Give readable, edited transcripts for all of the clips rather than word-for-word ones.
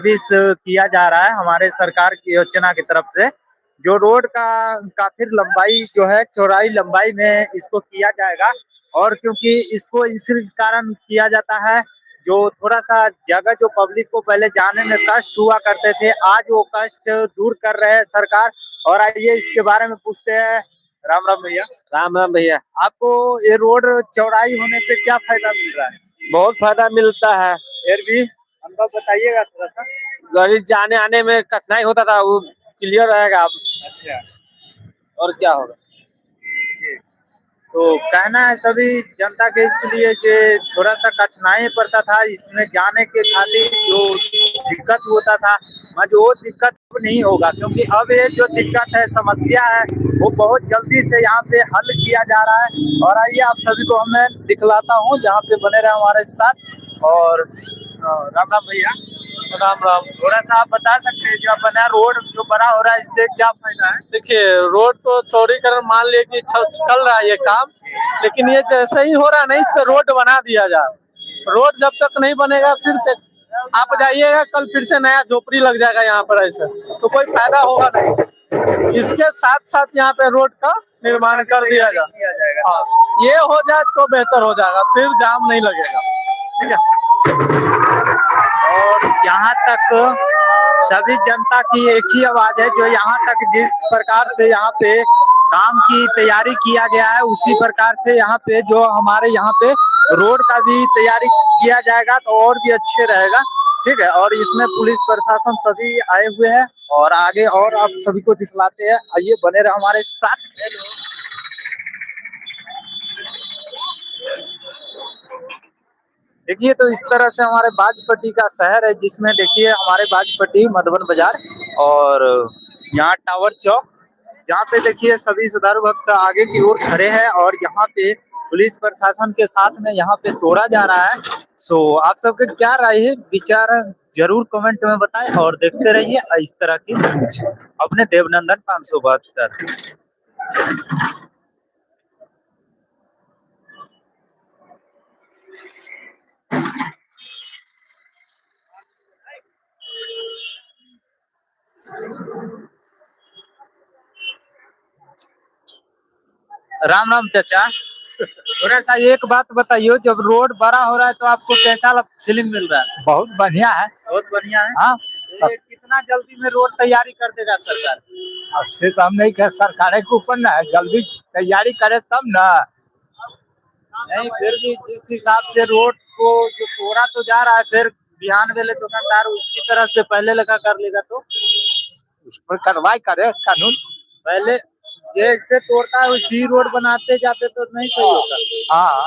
Service किया जा रहा है हमारे सरकार की योजना की तरफ से। जो रोड का काफी लंबाई जो है, चौड़ाई लंबाई में इसको किया जाएगा। और क्योंकि इसको इस कारण किया जाता है, जो थोड़ा सा जगह जो पब्लिक को पहले जाने में कष्ट हुआ करते थे, आज वो कष्ट दूर कर रहे हैं सरकार। और आइए इसके बारे में पूछते हैं। राम राम भैया। राम राम भैया। आपको ये रोड चौड़ाई होने से क्या फायदा मिल रहा है? बहुत फायदा मिलता है। फिर भी अनुभव बताइएगा थोड़ा सा। गाड़ी जाने आने में कठिनाई होता था, वो क्लियर रहेगा अब। अच्छा, और क्या होगा। तो कहना है सभी जनता के, इसलिए जो थोड़ा सा कठिनाई पड़ता था इसमें जाने के खातिर, जो दिक्कत होता था, आज वो दिक्कत नहीं होगा। क्योंकि अब ये जो दिक्कत है, समस्या है, वो बहुत जल्दी से यहाँ पे हल किया जा रहा है। और आइए आप सभी को मैं दिखलाता हूँ, जहाँ पे बने रहे हमारे साथ। और राम राम भैया। राम राम। थोड़ा सा आप बता सकते हैं, जो बना रोड जो बना हो रहा है, इससे क्या फायदा है? देखिए, रोड तो चौड़ीकरण मान लिया कि चल रहा है ये काम, लेकिन ये जैसे ही हो रहा है ना, इस पे रोड बना दिया जाए। रोड जब तक नहीं बनेगा, फिर से आप जाइएगा, कल फिर से नया झोपड़ी लग जाएगा यहाँ पर, ऐसे तो कोई फायदा होगा नहीं। इसके साथ साथ यहाँ पे रोड का निर्माण कर दिया जाएगा। हाँ, ये हो जाए तो बेहतर हो जाएगा, फिर जाम नहीं लगेगा। ठीक है। और यहाँ तक सभी जनता की एक ही आवाज है, जो यहाँ तक जिस प्रकार से यहाँ पे काम की तैयारी किया गया है, उसी प्रकार से यहाँ पे जो हमारे यहाँ पे रोड का भी तैयारी किया जाएगा, तो और भी अच्छे रहेगा। ठीक है। और इसमें पुलिस प्रशासन सभी आए हुए हैं, और आगे और आप सभी को दिखलाते हैं। आइए बने रहे हमारे साथ। देखिए, तो इस तरह से हमारे बाजपट्टी का शहर है, जिसमें देखिए हमारे बाजपट्टी मधुबन बाजार, और यहाँ टावर चौक, जहाँ पे देखिए सभी श्रद्धालु भक्त आगे की ओर खड़े हैं, और यहाँ पे पुलिस प्रशासन के साथ में यहाँ पे तोड़ा जा रहा है। सो आप सबके क्या राय है, विचार जरूर कमेंट में बताएं, और देखते रहिए इस तरह की न्यूज अपने देवनंदन 572। राम राम चाचा। थोड़ा सा एक बात बताइए, जब रोड बड़ा हो रहा है तो आपको कैसा फीलिंग मिल रहा है? बहुत बढ़िया है। बहुत बढ़िया है। हाँ, ये कितना जल्दी में रोड तैयारी कर देगा सरकार? अब से तो हम नहीं कह, सरकार के ऊपर ना है, जल्दी तैयारी करे तब ना। नहीं, फिर भी जिस हिसाब से रोड को जो तोड़ा तो जा रहा है, फिर बिहान वाले दुकानदार उसी तरह से पहले लगा कर लेगा, तो उस पर कार्रवाई करे कानून। पहले जैसे तोड़ता है उसी रोड बनाते जाते तो नहीं सही होता? हाँ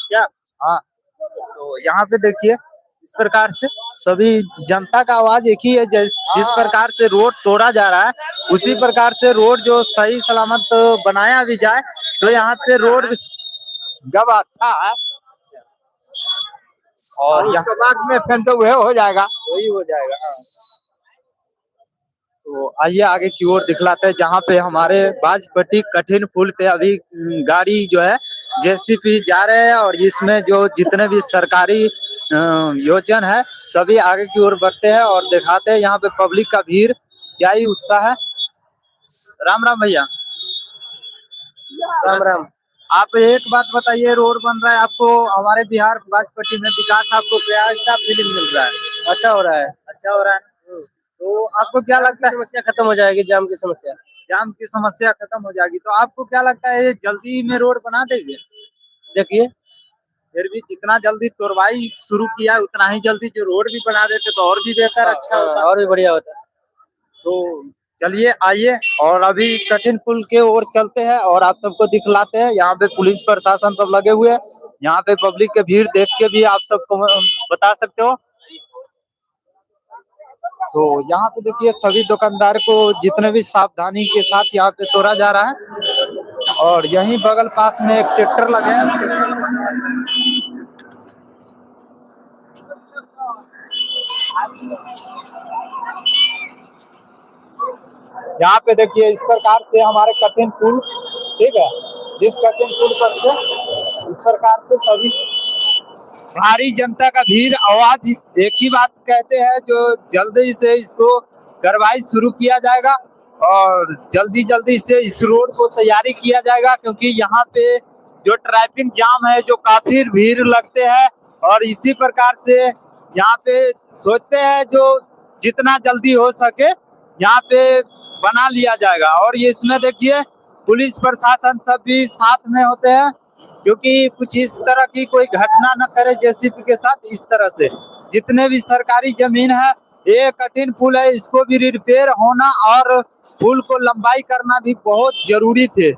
क्या? हाँ। तो यहाँ पे देखिए इस प्रकार से सभी जनता का आवाज एक ही है, जिस प्रकार से रोड तोड़ा जा रहा है, उसी प्रकार से रोड जो सही सलामत बनाया भी जाए, तो यहाँ पे रोड जब अच्छा है और उसके बाद में फिर तो वह हो जाएगा, वही हो जाएगा। हाँ। तो आइए आगे की ओर दिखलाते हैं, जहाँ पे हमारे बाजपट्टी कठिन पुल पे अभी गाड़ी जो है जेसीबी जा रहे हैं, और इसमें जो जितने भी सरकारी योजना है, सभी आगे की ओर बढ़ते हैं और दिखाते हैं। यहाँ पे पब्लिक का भीड़ क्या ही उत्साह है। राम राम भैया। राम राम। आप एक बात बताइए, रोड बन रहा है, आपको हमारे बिहार बाजपट्टी में विकास आपको कैसा फीलिंग मिल रहा है? अच्छा हो रहा है। अच्छा हो रहा है। तो आपको क्या लगता है, समस्या खत्म हो जाएगी, जाम की समस्या। जाम की समस्या खत्म हो जाएगी? तो आपको क्या लगता है, ये जल्दी में रोड बना देंगे? देखिए, फिर भी जितना जल्दी तोड़वाई शुरू किया, उतना ही जल्दी जो रोड भी बना देते तो और भी बेहतर, अच्छा होता, और भी बढ़िया होता। तो चलिए आइए, और अभी कठिन पुल के ओर चलते हैं और आप सबको दिखलाते हैं। यहाँ पे पुलिस प्रशासन सब लगे हुए हैं, यहाँ पे पब्लिक के भीड़ देख के भी आप सबको बता सकते हो। तो यहाँ पे देखिए सभी दुकानदार को जितने भी सावधानी के साथ यहाँ पे तोड़ा जा रहा है, और यहीं बगल पास में एक ट्रैक्टर लगे हैं। यहाँ पे देखिए इस प्रकार से हमारे कठिन पुल, ठीक है, जिस कठिन पुल पर से इस प्रकार से सभी भारी जनता का भीड़ आवाज एक ही बात कहते हैं, जो जल्दी से इसको कार्रवाई शुरू किया जाएगा और जल्दी जल्दी से इस रोड को तैयारी किया जाएगा, क्योंकि यहाँ पे जो ट्रैफिक जाम है जो काफी भीड़ लगते हैं और इसी प्रकार से यहाँ पे सोचते हैं जो जितना जल्दी हो सके यहाँ पे बना लिया जाएगा। और ये इसमें देखिए पुलिस प्रशासन सब भी साथ में होते हैं, क्योंकि कुछ इस तरह की कोई घटना न करे जेसीबी के साथ। इस तरह से जितने भी सरकारी जमीन है, ये कठिन पुल है, इसको भी रिपेयर होना और पुल को लंबाई करना भी बहुत जरूरी थे।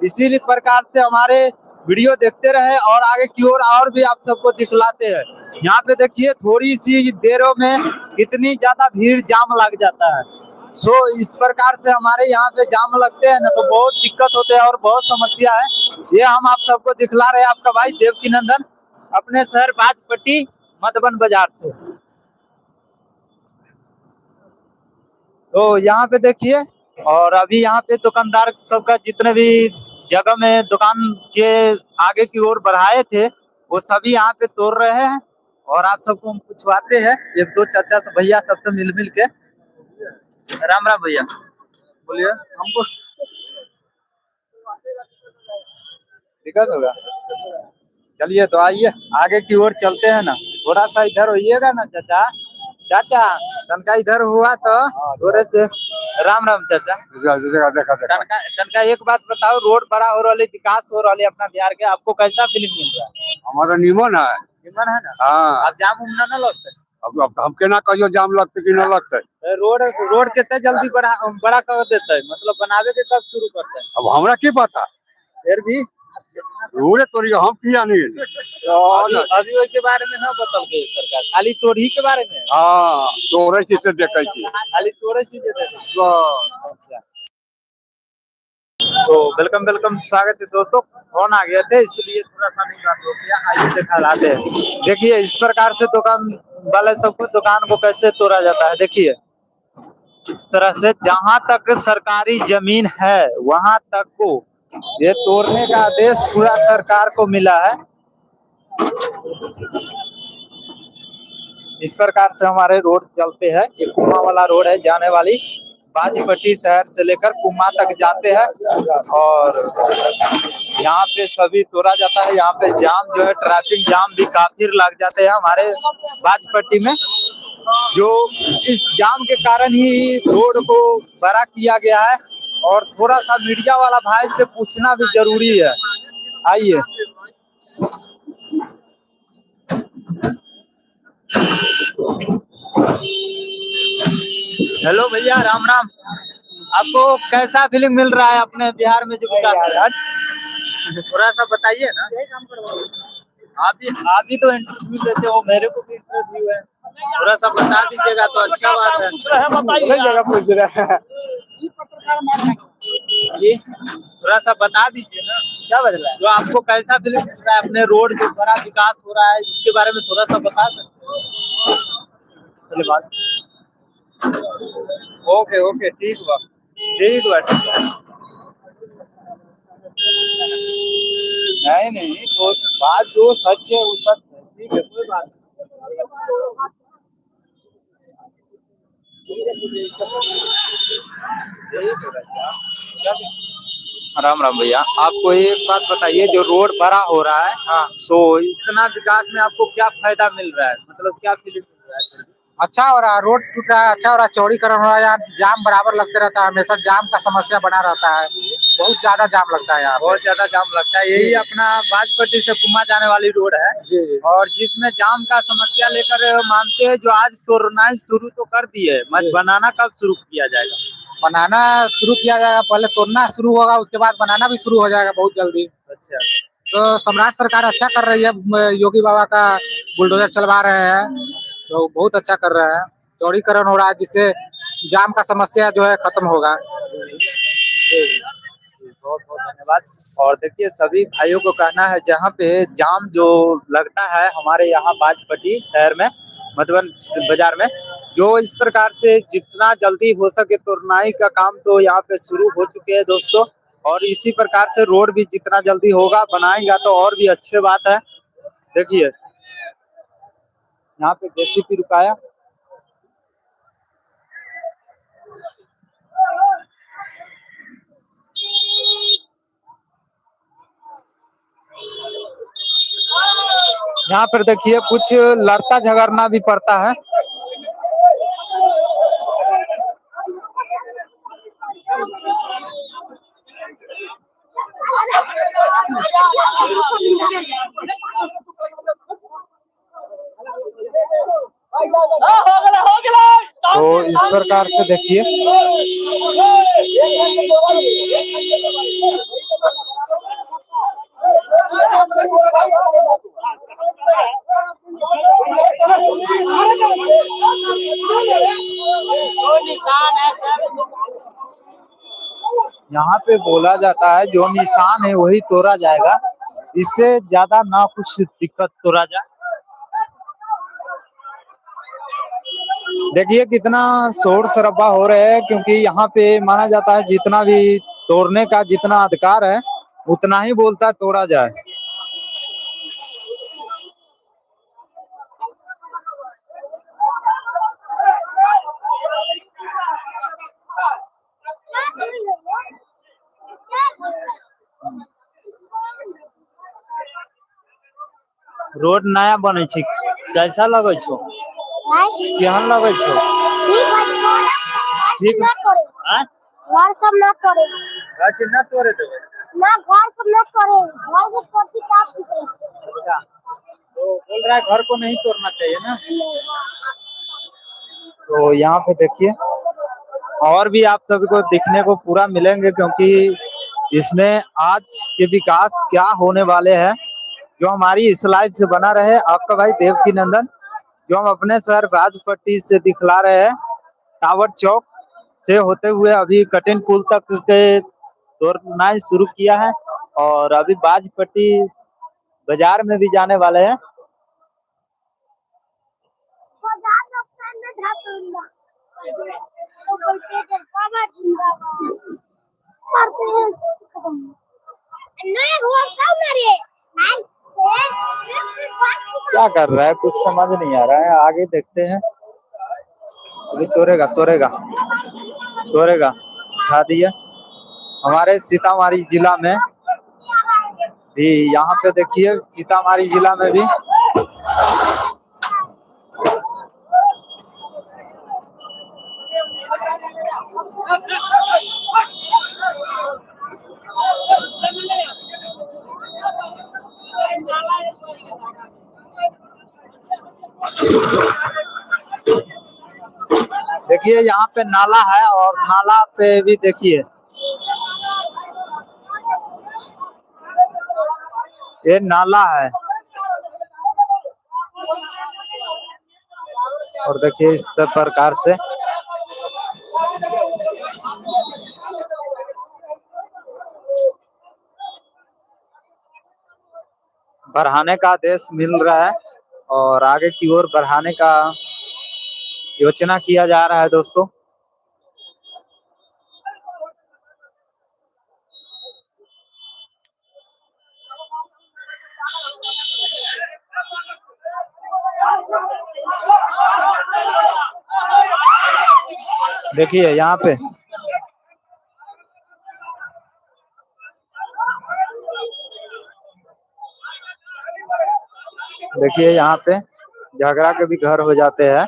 इसीलिए प्रकार से हमारे वीडियो देखते रहे और आगे की ओर और भी आप सबको दिखलाते हैं। यहाँ पे देखिए थोड़ी सी देरों में कितनी ज्यादा भीड़ जाम लग जाता है। सो इस प्रकार से हमारे यहाँ पे जाम लगते हैं ना, तो बहुत दिक्कत होते हैं और बहुत समस्या है। ये हम आप सबको दिखला रहे हैं, आपका भाई देवकी नंदन अपने शहर बाजपट्टी मधुबन बाजार से। तो यहाँ पे देखिए, और अभी यहाँ पे दुकानदार सबका जितने भी जगह में दुकान के आगे की ओर बढ़ाए थे वो सभी यहाँ पे तोड़ रहे हैं। और आप सबको हम पूछवाते हैं एक दो चाचा भैया सबसे मिल के। राम राम भैया, बोलिए। हमको दिक्कत होगा, चलिए तो आइए आगे की ओर चलते हैं ना। थोड़ा सा इधर होइएगा ना चाचा, चाचा तनका इधर हुआ तो थोड़े से। राम राम चाचा। तनका एक बात बताओ, रोड बड़ा हो रहा है, विकास हो रहा है अपना बिहार के, आपको कैसा फीलिंग मिल रहा है? हमारा निमन है। निमन है ना? हाँ। अब जाम उमना ना लगता है? अब हमके ना कहियो जाम लगते कि ना लगते। रोड कितने जल्दी बड़ा कर देता है, मतलब बनावे के कब शुरू करते हैं? अब हमरा की पता, फिर भी रोडे तोड़ी हम किया नहीं। अभी के बारे में ना बतल गई सरकार, खाली तोड़ी के बारे में। हाँ, तोड़े से देखे छी, खाली तोड़े चीजें अच्छा। सो वेलकम स्वागत है दोस्तों। फोन आ गए थे इसलिए थोड़ा सा नहीं बात हो गया। आइए दिखाते हैं। देखिए इस प्रकार से दुकान वाले सबको दुकान को कैसे तोड़ा जाता है। देखिए इस तरह से जहां तक सरकारी जमीन है वहां तक को ये तोड़ने का आदेश पूरा सरकार को मिला है। इस प्रकार से हमारे रोड चलते हैं। ये कुमा वाला रोड है, जाने वाली बाजपट्टी शहर से लेकर कुमा तक जाते हैं और यहाँ पे सभी तोड़ा जाता है। यहाँ पे जाम जो है ट्रैफिक जाम भी काफी लग जाते हैं हमारे बाजपट्टी में, जो इस जाम के कारण ही रोड को बड़ा किया गया है। और थोड़ा सा मीडिया वाला भाई से पूछना भी जरूरी है। आइए हेलो भैया, राम राम। आपको कैसा फीलिंग मिल रहा है अपने बिहार में जो विकास है? थोड़ा सा बताइए ना। आप भी तो इंटरव्यू देते हो, मेरे को भी इंटरव्यू है, थोड़ा सा बता दीजिएगा तो अच्छा बात है। जगह पूछ रहे हैं जी, थोड़ा सा बता दीजिए ना क्या बदला है, जो आपको कैसा फीलिंग मिल रहा है अपने रोड जो बड़ा विकास हो रहा है इसके बारे में थोड़ा सा बता सकते हैं? ओके ठीक बा। नहीं तो बात जो सच है वो सच है, ठीक है, कोई बात नहीं। राम राम भैया, आपको एक बात बताइए, जो रोड बड़ा हो रहा है हाँ, तो इतना विकास में आपको क्या फायदा मिल रहा है, मतलब क्या फीलिंग मिल रहा है? अच्छा हो रहा है, रोड टूट रहा है, अच्छा हो रहा है, चौड़ीकरण हो रहा है। यहाँ जाम बराबर लगते रहता है, हमेशा जाम का समस्या बना रहता है, बहुत ज्यादा जाम लगता है यहाँ, बहुत ज्यादा जाम लगता है। यही अपना बाजपट्टी से कुमा जाने वाली रोड है जी। और जिसमें जाम का समस्या लेकर मानते हैं, जो आज तोड़ना शुरू तो कर दिए, बनाना कब शुरू किया जाएगा? बनाना शुरू किया जाएगा, पहले तोड़ना शुरू होगा, उसके बाद बनाना भी शुरू हो जाएगा बहुत जल्दी। अच्छा, तो सम्राट सरकार अच्छा कर रही है, योगी बाबा का बुलडोजर चलवा रहे हैं, तो बहुत अच्छा कर रहे हैं। चौड़ीकरण हो रहा है जिससे जाम का समस्या जो है खत्म होगा। बहुत बहुत धन्यवाद। और देखिए सभी भाइयों को कहना है, जहाँ पे जाम जो लगता है हमारे यहाँ बाजपट्टी शहर में मधुबन बाजार में, जो इस प्रकार से जितना जल्दी हो सके तोड़नाई का काम तो यहाँ पे शुरू हो चुके हैं दोस्तों। और इसी प्रकार से रोड भी जितना जल्दी होगा बनाएगा तो और भी अच्छी बात है। देखिए यहाँ पे जेसीबी रुकाया। यहाँ पर देखिए कुछ लड़ता झगड़ना भी पड़ता है। तो इस प्रकार से देखिए यहाँ पे बोला जाता है जो निशान है वही तोड़ा जाएगा, इससे ज्यादा ना कुछ दिक्कत तोड़ा जाए। देखिए कितना शोर शराबा हो रहा है, क्योंकि यहाँ पे माना जाता है जितना भी तोड़ने का जितना अधिकार है उतना ही बोलता है तोड़ा जाए। रोड नया बने छै, कैसा लगे छो? केहन लगे छो? ठीक हाँ? घर सब न करे गाछ न तोड़े देबै। ना, घर सब न करे, घर से तोड़ती काट दीजिए। अच्छा, तो बोल रहा है घर को नहीं तोड़ना चाहिए ना। तो यहाँ पे देखिए और भी आप सभी को दिखने को पूरा मिलेंगे, क्योंकि इसमें आज के विकास क्या होने वाले हैं जो हमारी इस लाइव से बना रहे। आपका भाई देवकी नंदन जो हम अपने शहर बाजपट्टी से दिखला रहे हैं, टावर चौक से होते हुए अभी कटिन पुल तक के तोड़ना शुरू किया है और अभी बाजपट्टी बाजार में भी जाने वाले हैं। बाजार नुकसान में ढाकूंगा तो बोलते हैं बाबा जिंदाबाद करते हैं। नहीं हुआ कब मरे क्या कर रहा है कुछ समझ नहीं आ रहा है, आगे देखते हैं। अभी तोड़ेगा तोड़ेगा तोड़ेगा, उठा दिया। हमारे सीतामढ़ी जिला में भी यहाँ पे देखिए, सीतामढ़ी जिला में भी देखिए यहाँ पे नाला है और नाला पे भी देखिए ये नाला है और देखिए इस प्रकार से बढ़ाने का आदेश मिल रहा है और आगे की ओर बढ़ाने का योजना किया जा रहा है दोस्तों। देखिए यहाँ पे देखिए यहाँ पे झगड़ा के भी घर हो जाते हैं।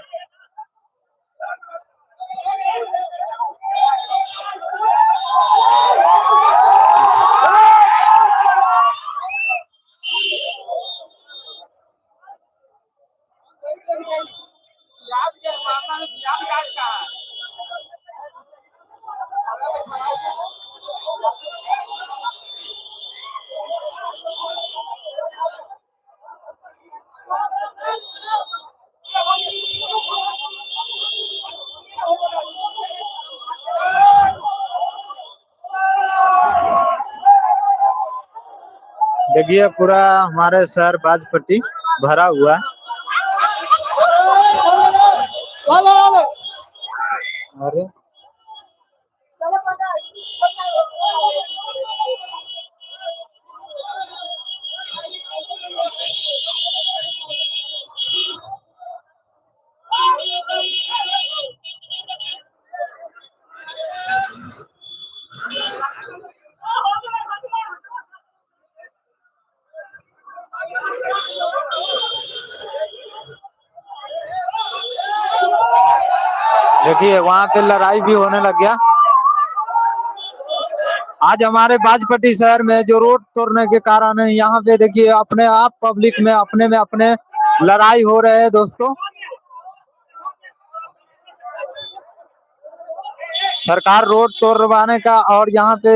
देखिए पूरा हमारे शहर बाजपट्टी भरा हुआ है। अरे देखिए वहां पे लड़ाई भी होने लग गया। आज हमारे बाजपट्टी शहर में जो रोड तोड़ने के कारण यहाँ पे देखिए अपने आप पब्लिक में अपने लड़ाई हो रहे हैं दोस्तों। सरकार रोड तोड़वाने का और यहाँ पे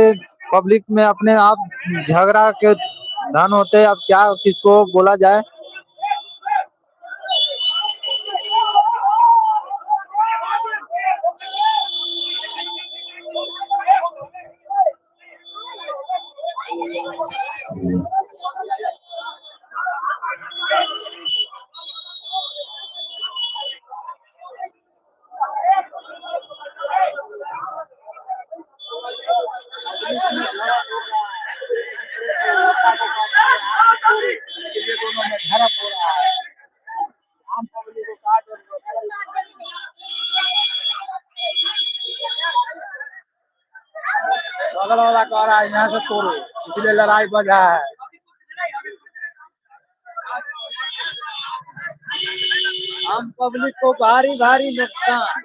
पब्लिक में अपने आप झगड़ा के धन होते हैं। अब क्या किसको बोला जाए। बगल वाला कह रहा है यहाँ से तोड़ो, इसलिए लड़ाई बजा है। आम पब्लिक को भारी भारी नुकसान।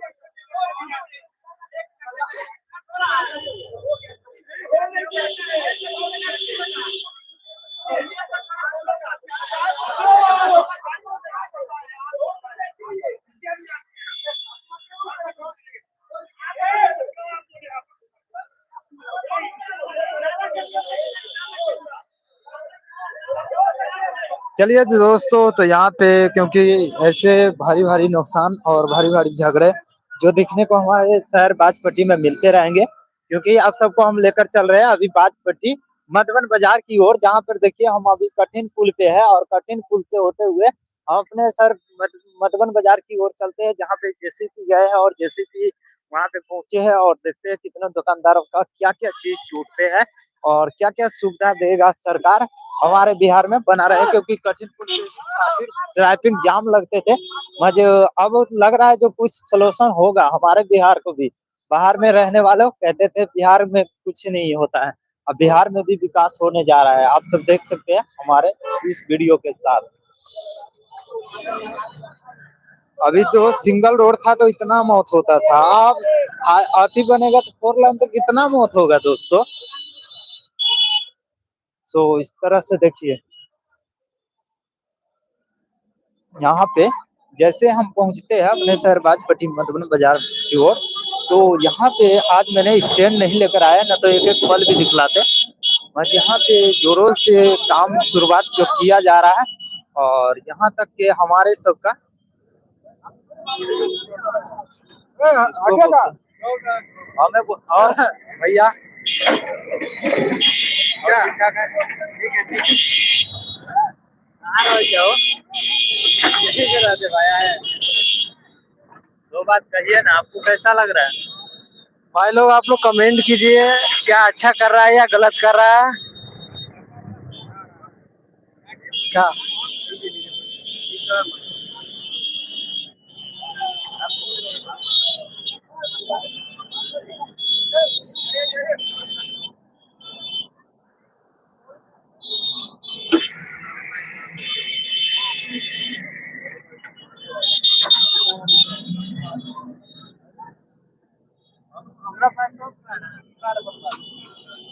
चलिए दोस्तों, तो यहाँ पे क्योंकि ऐसे भारी भारी नुकसान और भारी भारी झगड़े जो दिखने को हमारे शहर बाजपट्टी में मिलते रहेंगे, क्योंकि आप सबको हम लेकर चल रहे हैं अभी बाजपट्टी मधुबन बाजार की ओर, जहाँ पर देखिए हम अभी कठिन पुल पे है और कठिन पुल से होते हुए हम अपने सर मधुबन बाजार की ओर चलते हैं, जहाँ पे जेसीपी गए हैं और जेसीपी वहाँ पे पहुंचे हैं और देखते हैं कितने दुकानदारों का क्या क्या चीज टूटते हैं और क्या क्या सुविधा देगा सरकार हमारे बिहार में बना रहे। क्योंकि कठिन पुल पे काफी ट्रैफिक जाम लगते थे, मुझे अब लग रहा है जो कुछ सलूशन होगा हमारे बिहार को भी। बाहर में रहने वालों कहते थे बिहार में कुछ नहीं होता है, अब बिहार में भी विकास होने जा रहा है। आप सब देख सकते हैं हमारे इस वीडियो के साथ। अभी तो सिंगल रोड था तो इतना मौत होता था, अब अति बनेगा तो 4 लाइन तो कितना मौत होगा दोस्तों। सो इस तरह से देखिए यहाँ पे जैसे हम पहुंचते हैं अपने शहर बाजपट्टी मधुबन बाजार की ओर, तो यहाँ पे आज मैंने स्टैंड नहीं लेकर आया, ना तो एक एक फल भी दिखलाते। बस यहाँ पे जोरों से काम शुरुआत जो किया जा रहा है और यहाँ तक के हमारे सबका हमें और भैया दो बात कहिए ना, आपको कैसा लग रहा है? भाई लोग आप लोग कमेंट कीजिए, क्या अच्छा कर रहा है या गलत कर रहा है क्या।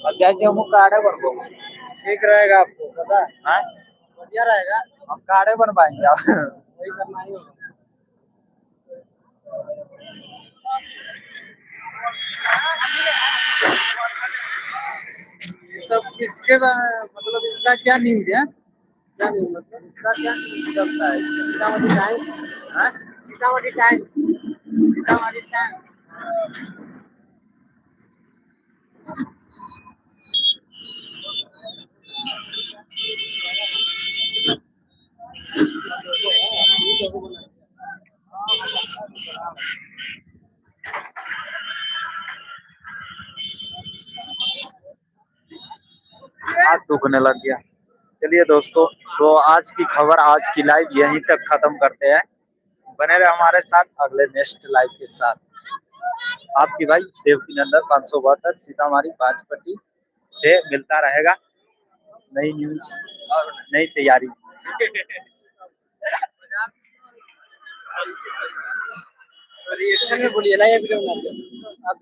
अब जैसे हम कार्ड बनबो ठीक रहेगा आपको पता है, हाँ? बढ़िया रहेगा, हम कार्ड बनवाएंगे आप। वही करना ही होगा। ये सब किसके मतलब इसका क्या न्यूज है? क्या न्यूज मतलब इसका क्या न्यूज चलता है? सीतामढ़ी टाइम्स, हाँ? Sitamarhi times, Sitamarhi times. हाथ दुखने लग गया। चलिए दोस्तों, तो आज की खबर, आज की लाइव यहीं तक खत्म करते हैं। बने रहे हमारे साथ अगले नेक्स्ट लाइव के साथ। आपकी भाई देवकी नंदन 572 सीतामढ़ी बाजपट्टी से मिलता रहेगा नई न्यूज और नई तैयारी। रिएक्शन में बोलिए ना ये वीडियो बनाते हैं।